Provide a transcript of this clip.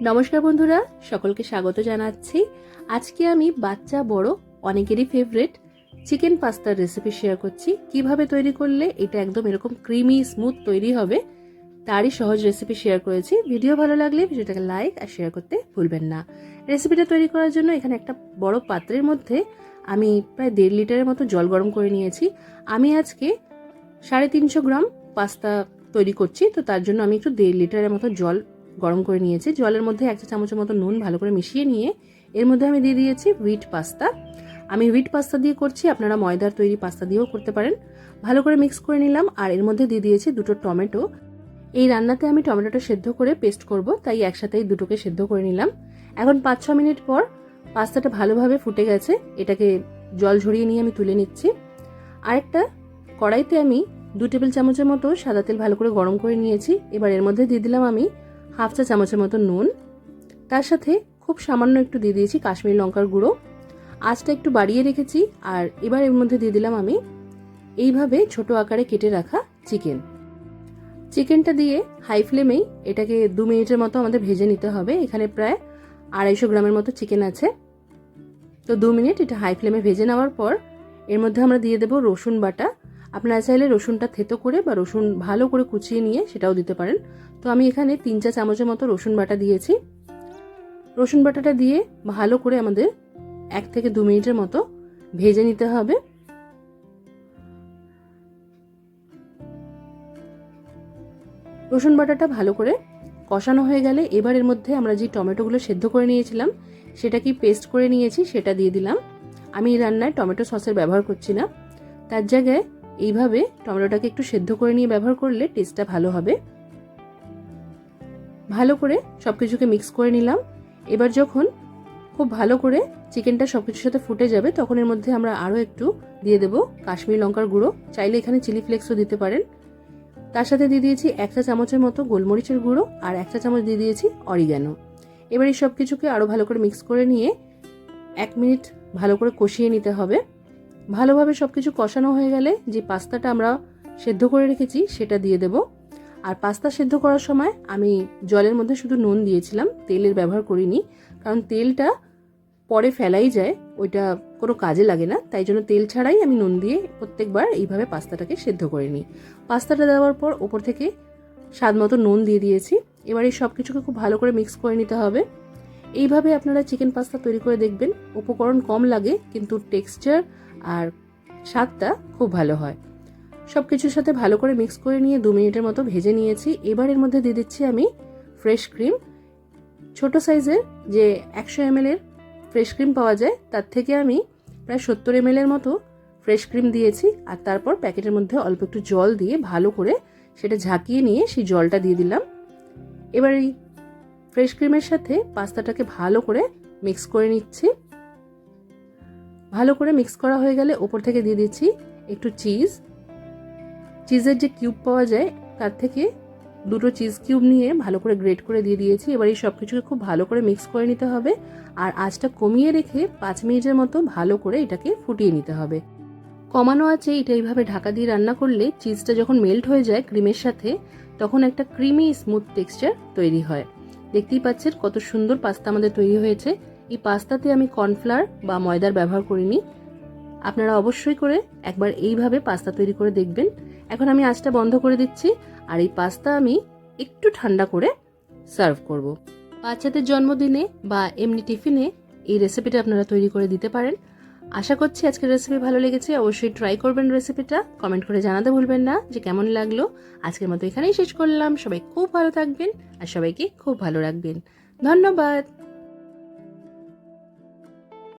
নমস্কার বন্ধুরা, সকলকে স্বাগত জানাচ্ছি। আজকে আমি বাচ্চা বড় অনেকেরই ফেভারিট চিকেন পাস্তার রেসিপি শেয়ার করছি। কিভাবে তৈরি করলে এটা একদম এরকম ক্রিমি স্মুথ তৈরি হবে তারই সহজ রেসিপি শেয়ার করেছি। ভিডিও ভালো লাগলে ভিডিওটাকে লাইক আর শেয়ার করতে ভুলবেন না। রেসিপিটা তৈরি করার জন্য এখানে একটা বড় পাত্রের মধ্যে আমি প্রায় 1.5 লিটারের মতো জল গরম করে নিয়েছি। আমি আজকে 350 গ্রাম পাস্তা তৈরি করছি, তো তার জন্য আমি একটু 1.5 লিটারের মতো জল গরম করে নিয়েছি। জলের মধ্যে 1 চা চামচের মতো নুন ভালো করে মিশিয়ে নিয়ে এর মধ্যে আমি দিয়ে দিয়েছি হুইট পাস্তা। আমি হুইট পাস্তা দিয়ে করছি, আপনারা ময়দার তৈরি পাস্তা দিয়েও করতে পারেন। ভালো করে মিক্স করে নিলাম আর এর মধ্যে দিয়ে দিয়েছি 2টো টমেটো। এই রান্নাতে আমি টমেটোটা সেদ্ধ করে পেস্ট করব, তাই একসাথেই দুটোকে সেদ্ধ করে নিলাম। এখন 5-6 মিনিট পর পাস্তাটা ভালোভাবে ফুটে গেছে, এটাকে জল ঝরিয়ে নিয়ে আমি তুলে নিচ্ছি। আরেকটা কড়াইতে আমি 2 টেবিল চামচের মতো সাদা তেল ভালো করে গরম করে নিয়েছি। এবার এর মধ্যে দিয়ে দিলাম আমি 1/2 চা চামচের মতো নুন, তার সাথে খুব সামান্য একটু দিয়ে দিয়েছি কাশ্মীরি লঙ্কার গুঁড়ো। আঁচটা একটু বাড়িয়ে রেখেছি। আর এবার এর মধ্যে দিয়ে দিলাম আমি এইভাবে ছোট আকারে কেটে রাখা চিকেনটা দিয়ে হাই ফ্লেমেই এটাকে 2 মিনিটের মতো আমাদের ভেজে নিতে হবে। এখানে প্রায় 250 গ্রামের মতো চিকেন আছে, তো 2 মিনিট এটা হাই ফ্লেমে ভেজে নেওয়ার পর এর মধ্যে আমরা দিয়ে দেব রসুন বাটা। আপনারা চাইলে রসুনটা থেতো করে বা রসুন ভালো করে কুচিয়ে নিয়ে সেটাও দিতে পারেন। তো আমি এখানে 3 চা চামচের মতো রসুন বাটা দিয়েছি। রসুন বাটাটা দিয়ে ভালো করে আমাদের 1 থেকে 2 মিনিটের মতো ভেজে নিতে হবে। রসুন বাটাটা ভালো করে কষানো হয়ে গেলে এবার এর মধ্যে আমরা যে টমেটোগুলো সেদ্ধ করে নিয়েছিলাম সেটা কি পেস্ট করে নিয়েছি সেটা দিয়ে দিলাম। আমি এই রান্নায় টমেটো সসের ব্যবহার করছি না, তার জায়গায় এইভাবে টমেটোটাকে একটু সেদ্ধ করে নিয়ে ব্যবহার করলে টেস্টটা ভালো হবে। ভালো করে সবকিছুকে মিক্স করে নিলাম। এবার যখন খুব ভালো করে চিকেনটা সবকিছুর সাথে ফুটে যাবে তখন এর মধ্যে আমরা আরও একটু দিয়ে দেব কাশ্মীরি লঙ্কার গুঁড়ো, চাইলে এখানে চিলি ফ্লেক্সও দিতে পারেন। তার সাথে দিয়ে দিয়েছি 1 চা চামচের মতো গোলমরিচের গুঁড়ো আর 1 চা চামচ দিয়ে দিয়েছি অরিগ্যানো। এবার এই সব কিছুকে আরও ভালো করে মিক্স করে নিয়ে 1 মিনিট ভালো করে কষিয়ে নিতে হবে। ভালোভাবে সবকিছু কষানো হয়ে গেলে যে পাস্তাটা আমরা সেদ্ধ করে রেখেছি সেটা দিয়ে দেব। আর পাস্তা সেদ্ধ করার সময় আমি জলের মধ্যে শুধু নুন দিয়েছিলাম, তেলের ব্যবহার করিনি, কারণ তেলটা পরে ফেলাই যায়, ওইটা কোনো কাজে লাগে না, তাই জন্য তেল ছাড়াই আমি নুন দিয়ে প্রত্যেকবার এইভাবে পাস্তাটাকে সেদ্ধ করে নিই। পাস্তাটা দেওয়ার পর ওপর থেকে স্বাদ মতো নুন দিয়ে দিয়েছি। এবার এই সব কিছুকে খুব ভালো করে মিক্স করে নিতে হবে। এইভাবে আপনারা চিকেন পাস্তা তৈরি করে দেখবেন, উপকরণ কম লাগে কিন্তু টেক্সচার আর স্বাদটা খুব ভালো হয়। সব কিছুর সাথে ভালো করে মিক্স করে নিয়ে 2 মিনিটের মতো ভেজে নিয়েছি। এবার এর মধ্যে দিয়ে দিচ্ছি আমি ফ্রেশ ক্রিম। ছোট সাইজের যে 100 ml এর ফ্রেশ ক্রিম পাওয়া যায় তার থেকে আমি প্রায় 70 ml এর মতো ফ্রেশ ক্রিম দিয়েছি। আর তারপর প্যাকেটের মধ্যে অল্প একটু জল দিয়ে ভালো করে সেটা ঝাঁকিয়ে নিয়ে সেই জলটা দিয়ে দিলাম। এবার এই ফ্রেশ ক্রিমের সাথে পাস্তাটাকে ভালো করে মিক্স করে নিচ্ছি। ভালো করে মিক্স করা হয়ে গেলে ওপর থেকে দিয়ে দিচ্ছি একটু চিজের যে কিউব পাওয়া যায় তার থেকে 2টো চিজ কিউব নিয়ে ভালো করে গ্রেট করে দিয়ে দিয়েছি। এবার এই সব কিছুকে খুব ভালো করে মিক্স করে নিতে হবে আর আঁচটা কমিয়ে রেখে 5 মিনিটের মতো ভালো করে এটাকে ফুটিয়ে নিতে হবে। কমানো আছে এটা এইভাবে ঢাকা দিয়ে রান্না করলে চিজটা যখন মেল্ট হয়ে যায় ক্রিমের সাথে তখন একটা ক্রিমি স্মুথ টেক্সচার তৈরি হয়। দেখতেই পাচ্ছেন কত সুন্দর পাস্তা আমাদের তৈরি হয়েছে। এই পাস্তাতে আমি কর্নফ্লাওয়ার বা ময়দার ব্যবহার করিনি। আপনারা অবশ্যই করে একবার এইভাবে পাস্তা তৈরি করে দেখবেন। এখন আমি আঁচটা বন্ধ করে দিচ্ছি আর এই পাস্তা আমি একটু ঠান্ডা করে সার্ভ করব। বাচ্চাদের জন্মদিনে বা এমনি টিফিনে এই রেসিপিটা আপনারা তৈরি করে দিতে পারেন। আশা করছি আজকের রেসিপি ভালো লেগেছে। অবশ্যই ট্রাই করবেন রেসিপিটা, কমেন্ট করে জানাতে ভুলবেন না যে কেমন লাগলো। আজকের মতো এখানেই শেষ করলাম। সবাই খুব ভালো থাকবেন আর সবাইকে খুব ভালো রাখবেন। ধন্যবাদ।